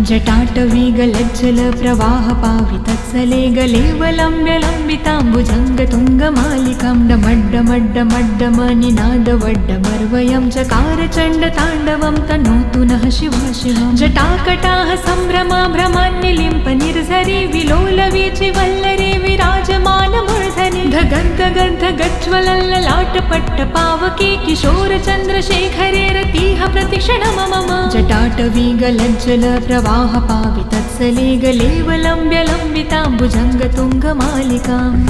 जटाटवीगलज्जल प्रवाह पावितत्सले गलेवलम्ब्य लम्बिताम्बुजङ्गतुङ्गमालिकां डमड्डमड्डमड्डमनिनादवड्डमर्वयं चकार चण्डताण्डवं तनोतु नः शिवा शिवं जटाकटाः सम्भ्रमा भ्रमान्यलिम्प निर्झरे विलोलवीचि वल्लरे विराजमानमूर्धनि धगन्धगन्धगज्ज्वलल्ललाटपट्टपावके किशोरचन्द्रशेखरे रतिः प्रतिक्षणं मम जटाटवीगलज्जल प्रवाह पावितत्सले गलेवलम्ब्य लम्बिताम्बुजङ्गतुङ्गमालिकाम्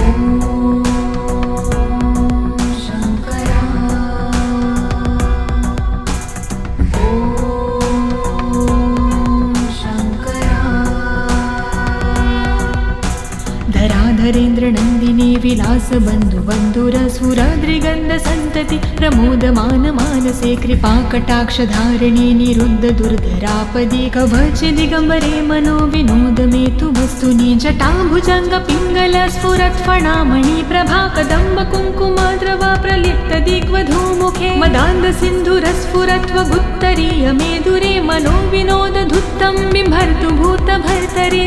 धराधरेन्द्रनन्दिनी विलासबन्धुबन्धुरसुराद्रिगन्धसन्तति प्रमोदमान मानसे कृपाकटाक्षधारिणी निरुद्ध दुर्धरापदे कवचदिगम्बरे मनो विनोदमेतु वस्तुनि जटाभुजङ्गपिङ्गल स्फुरत्फणामणि प्रभा कदम्ब कुङ्कुमाद्रव प्रलिप्तदिग्वधूमुखे मदान्धसिन्धुरस्फुरत्वगुत्तरीय मेदुरे मनो विनोदधुत्तं बिम्भर्तु भूतभर्तरे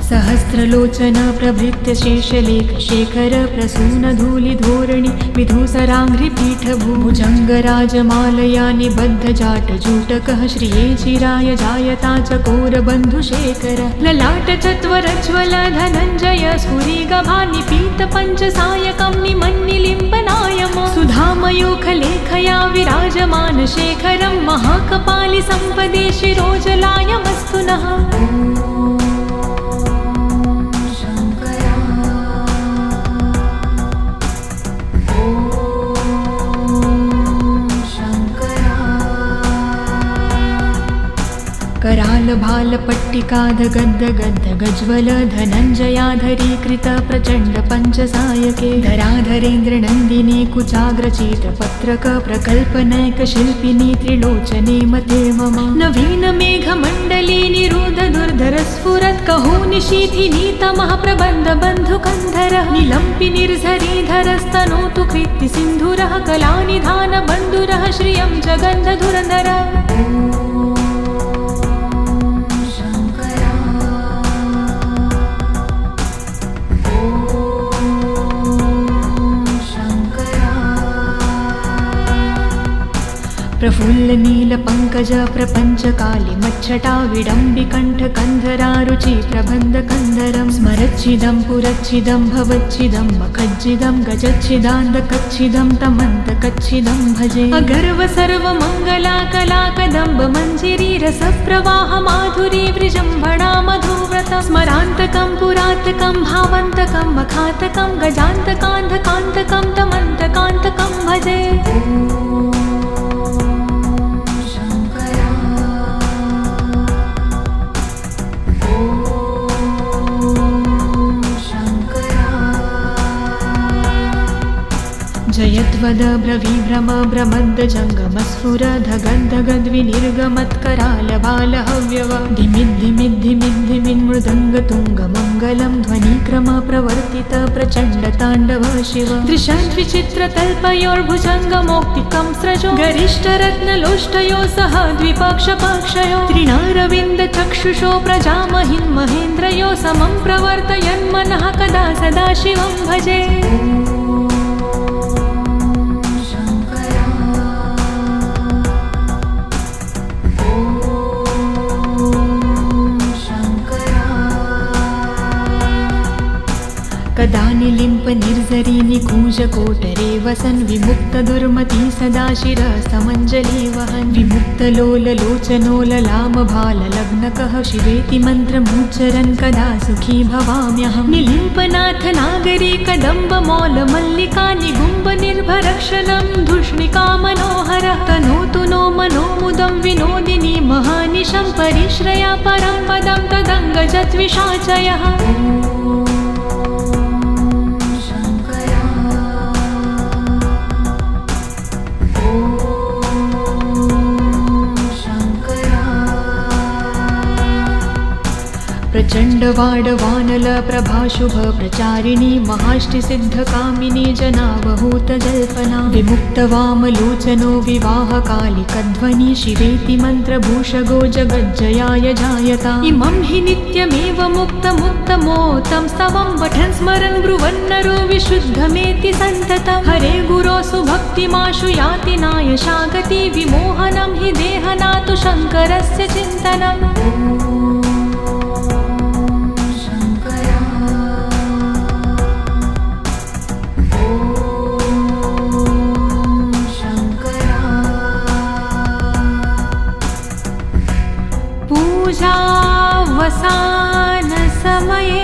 सहस्रलोचन प्रभृत्य शेषलेख शेखर प्रसून धूलिधोरणि विधूसराङ्घ्रिपीठभुजङ्गराजमालया निबद्ध जाटजूटकः श्रिये चिराय जायता चकोरबन्धुशेखर ललाट चत्वरज्वल धनञ्जय स्फुरिगभानिपीत पञ्चसायकं निमन्निलिम्बनायम सुधामयूखलेखया विराजमान शेखरं महाकपालि सम्पदे शिरोजलायमस्तु नः करालभालपट्टिकाधगद्धगद्धगज्वल धनञ्जयाधरीकृत प्रचण्ड पञ्चसायके धराधरेन्द्रनन्दिनी कुचाग्रचित्रपत्रक प्रकल्पनैकशिल्पिनी त्रिलोचने मते मम नवीनमेघमण्डली निरुद्ध दुर्धरस्फुरत् कहोनिशीथिनी तमः प्रबन्धबन्धुकन्धरः निलम्पि निर्झरीधरस्तनोतु कृत्तिसिन्धुरः कलानिधानबन्धुरः श्रियं जगन्धधुरधरः प्रफुल्ल नील पंकज प्रपंच काली मच्छटा विडम्बिकण्ठ कंधरारुचि प्रबन्ध कंधरं स्मरच्छिदं पुरच्छिदं भवच्छिदं मखज्जिदं गजच्छिदान्धकच्छिदं तमन्तकच्छिदं भजे अगर्व सर्वमङ्गला कला कदम्ब मञ्जिरी रसप्रवाह माधुरी वृजम्भणा मधुव्रत स्मरान्तकं पुरातकं भावन्तकं मखातकं गजान्तकान्धकान्तकं तमन्तकान्तकं भजे जयद्वद ब्रवीभ्रम भ्रमद्द जङ्गमस्फुर धगद्धगद्विनिर्गमत्करालबालहव्यव धिमिद्धिमिद्धिमिन्मृदङ्गतुङ्गमङ्गलं ध्वनिक्रम प्रवर्तित प्रचण्डताण्डव शिव दृशाद्विचित्रतल्पयोर्भुजङ्गमौक्तिकं स्रजो गरिष्ठरत्नलोष्टयो सह द्विपक्षपाक्षयो त्रिणारविन्दचक्षुषो प्रजामहिन्महेन्द्रयो समं प्रवर्तयन्मनः कदा सदा शिवं भजे कदा निलिम्प निर्झरी निकूज कोटरे वसन् विमुक्त दुर्मति सदा शिरस्तमञ्जलि वहन् विमुक्त लोल लोचनो ललाम भाल लग्नकः शिवेति मन्त्रमुच्चरन् कदा सुखी भवाम्यहं निलिम्पनाथ नागरी कदम्ब मौल मल्लिका निगुम्ब निर्भरक्षलं धूष्णिका मनोहरः तनोतु नो मनोमुदं विनोदिनी महानिशं परिश्रया परं पदं तदङ्गजद्विषाचयः प्रचण्ड वाडवानल प्रभाशुभ प्रचारिणी महाष्टिसिद्धकामिनी जनावहूत जल्पना विमुक्तवामलोचनो विवाहकालिकध्वनि शिवेति मन्त्रभूषगो जगज्जयाय जायता इमं हि नित्यमेव मुक्तमुत्तमोत्तं स्तवं पठन् स्मरन् ब्रुवन्नरो विशुद्धमेति सन्ततं हरे गुरोसु भक्तिमाशु याति नायशागति विमोहनं हि देहनातु शङ्करस्य चिन्तनम् पूजावसानसमये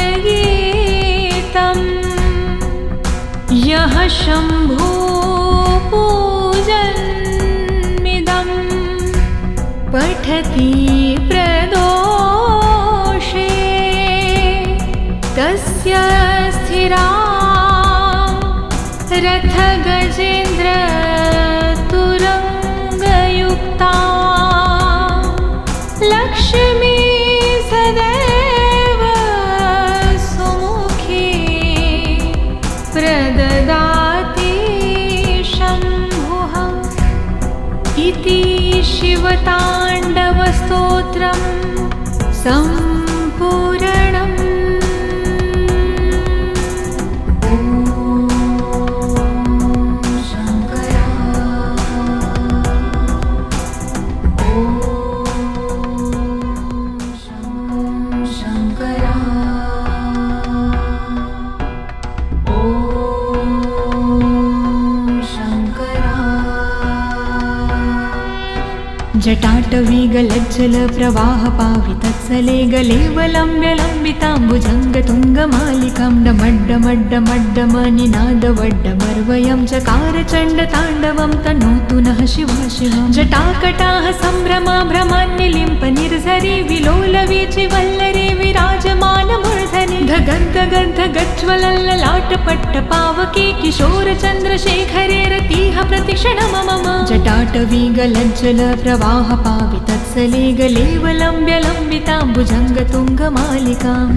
दशवक्त्रगीतं यः शम्भो पूजन्मिदं पठति प्रदोषे तस्य स्थिरा रथगजेन्द्र लक्ष्मी सदैव सुमुखी प्रददाति शम्भुः इति शिवताण्डवस्तोत्रं सम्पूर्णम् जटाटवीगलज्जल प्रवाह पावितत्सले गलेवलम्ब्यलम्बिताम्बुजङ्गतुङ्गमालिकां डमड्डमड्डमड्डमनिनादवड्डमर्वयं चकार चण्डताण्डवं तनोतु नः शिवा शिवं जटाकटाः सम्भ्रमा भ्रमान्यलिम्प निर्झरि विलोलवीचि वल्लरे विराजमानमूर्धनि धगद्धगद्धगज्ज्वलल्ललाटपट्टपावके किशोरचन्द्रशेखरे रतिः प्रतिक्षणं मम जटाटवीगलज्जल प्रवाह पावितत्सले गलेवलम्ब्यलम्बिताम्बुजङ्गतुङ्गमालिकाम्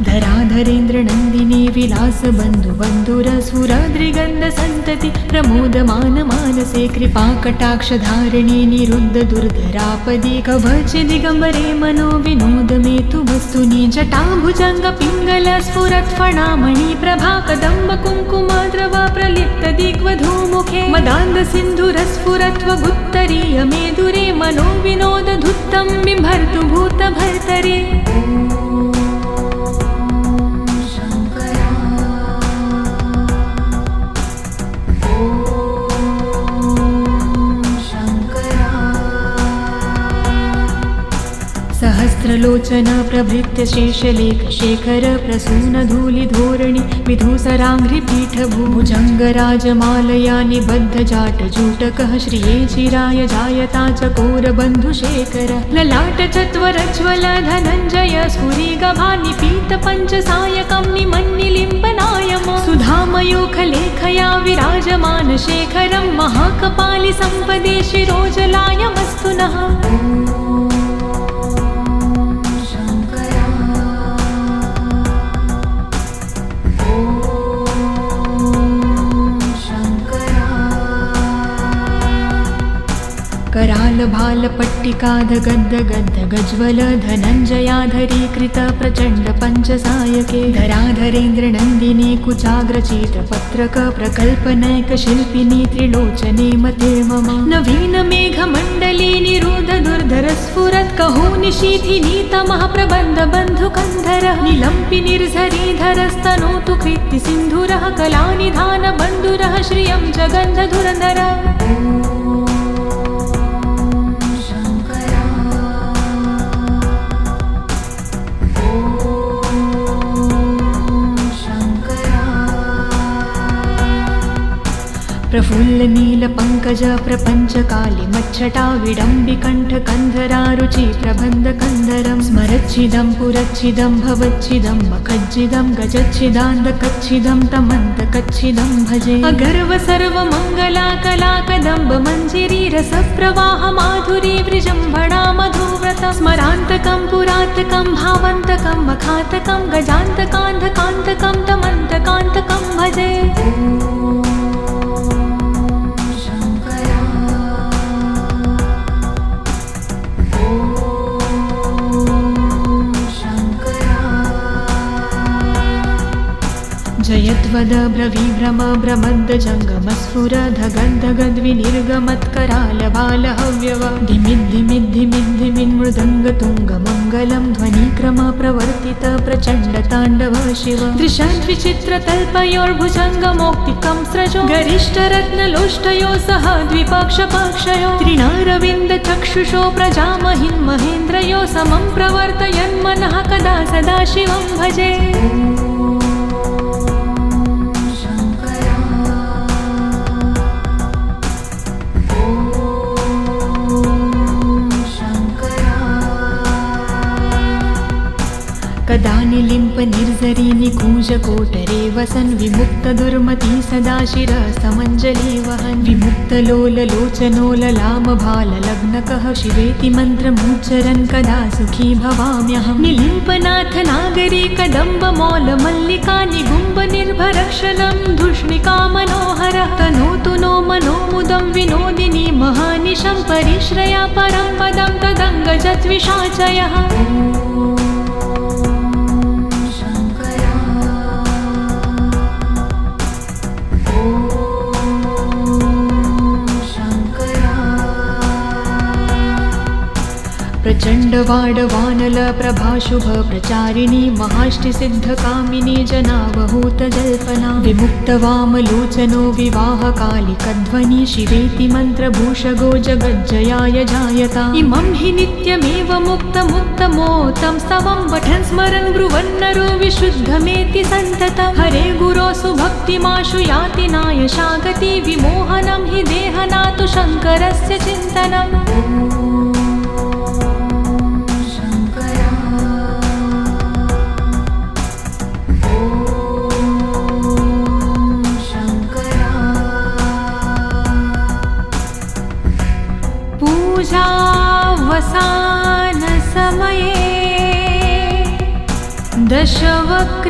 धराधरेन्द्रनन्दिनी विलासबन्धुबन्धुरसुराद्रिगन्धसन्तति प्रमोदमान मानसे कृपाकटाक्षधारिणी निरुद्ध दुर्धरापदे कवचदिगम्बरे मनो विनोदमेतु वस्तुनि जटाभुजङ्गपिङ्गल स्फुरत्फणामणि प्रभा कदम्ब कुङ्कुमाद्रव प्रलिप्त दिग्वधूमुखे मदान्धसिन्धुरस्फुरत्वगुत्तरीय मेदुरे मनो विनोदधुत्तं बिम्भर्तु भूतभर्तरे सहस्रलोचन प्रभृत्य शेषलेख शेखर प्रसून धूलिधोरणि विधूसराङ्घ्रिपीठ भुजङ्गराजमालया निबद्ध जाटजूटकः श्रिये चिराय जायता चकोरबन्धुशेखर ललाट चत्वरज्वल धनञ्जय स्फुरिगभानिपीत पञ्चसायकं निमन्निलिम्बनायम सुधामयोखलेखया विराजमान शेखरं महाकपालि सम्पदे शिरोजलायमस्तु नः करालभालपट्टिकाधगद्धगद्धगज्वल धनञ्जयाधरीकृत प्रचण्ड पञ्चसायके धराधरेन्द्रनन्दिनी कुचाग्रचित्रपत्रक प्रकल्पनैकशिल्पिनी त्रिलोचने मते मम नवीन मेघमण्डली निरुद्ध दुर्धर स्फुरत् कहोनिशीथिनी तमः प्रबन्ध बन्धुकन्धरः निलम्पि निर्झरीधरस्तनोतु कृत्ति सिन्धुरः कलानिधान बन्धुरः श्रियं जगन्धधुरधर प्रफुल्लनीलपङ्कज प्रपञ्चकाली मच्छटा विडम्बिकण्ठकन्धरारुचि प्रबन्धकन्धरं स्मरच्छिदं पुरच्छिदं भवच्छिदं मखज्जिदं गजच्छिदान्धकच्छिदं तमन्तकच्छिदं भजे अगर्व सर्वमङ्गला कलाकदम्ब मञ्जिरी रसप्रवाह माधुरी वृजम्भणा मधुव्रत स्मरान्तकं पुरान्तकं भावन्तकं मखान्तकं गजान्तकान्धकान्तकं तमन्तकान्तकं भजे जयद्वद ब्रवीभ्रम भ्रमद्दजङ्गमस्फुरधगद्धगद्विनिर्गमत्करालबालहव्यव धिमिद्धिमिद्धिमिद्धिमिन्मृदङ्गतुङ्गमङ्गलं ध्वनिक्रम प्रवर्तित प्रचण्डताण्डव शिव दृशाद्विचित्रतल्पयोर्भुजङ्गमौक्तिकं स्रजो गरिष्ठरत्नलोष्टयो सह द्विपक्षपक्षयो त्रिणारविन्दचक्षुषो प्रजामहिन्महेन्द्रयो समं प्रवर्तयन्मनः कदा सदा शिवं भजे कदा निलिम्प निर्झरी निकूजकोटरे वसन् विमुक्तदुर्मती सदा शिरसमञ्जली वहन् विमुक्तलोललोचनो ललामभाललग्नकः शिवेति मन्त्रमुच्चरन् कदा सुखी भवाम्यहं निलिम्पनाथ नागरी कदम्बमौलमल्लिका निगुम्ब निर्भरक्षलं धूष्णिका मनोहरः तनोतु नो मनोमुदं विनोदिनी महानिशं परिश्रया परं पदं तदङ्गजद्विषाचयः प्रचण्डवाडवानल प्रभाशुभ प्रचारिणी महाष्टिसिद्धकामिनी जनावहूतजल्पना विमुक्तवामलोचनो विवाहकालिकध्वनि शिवेति मन्त्रभूषगो जगज्जयाय जायता इमं हि नित्यमेव मुक्तमुक्तमोतं स्तवं पठन् स्मरन् ब्रुवन्नरो विशुद्धमेति सन्ततं हरे गुरो सुभक्तिमाशु याति नायशागति विमोहनं हि देहनातु शङ्करस्य चिन्तनम् पूजावसान समये दशवक्रि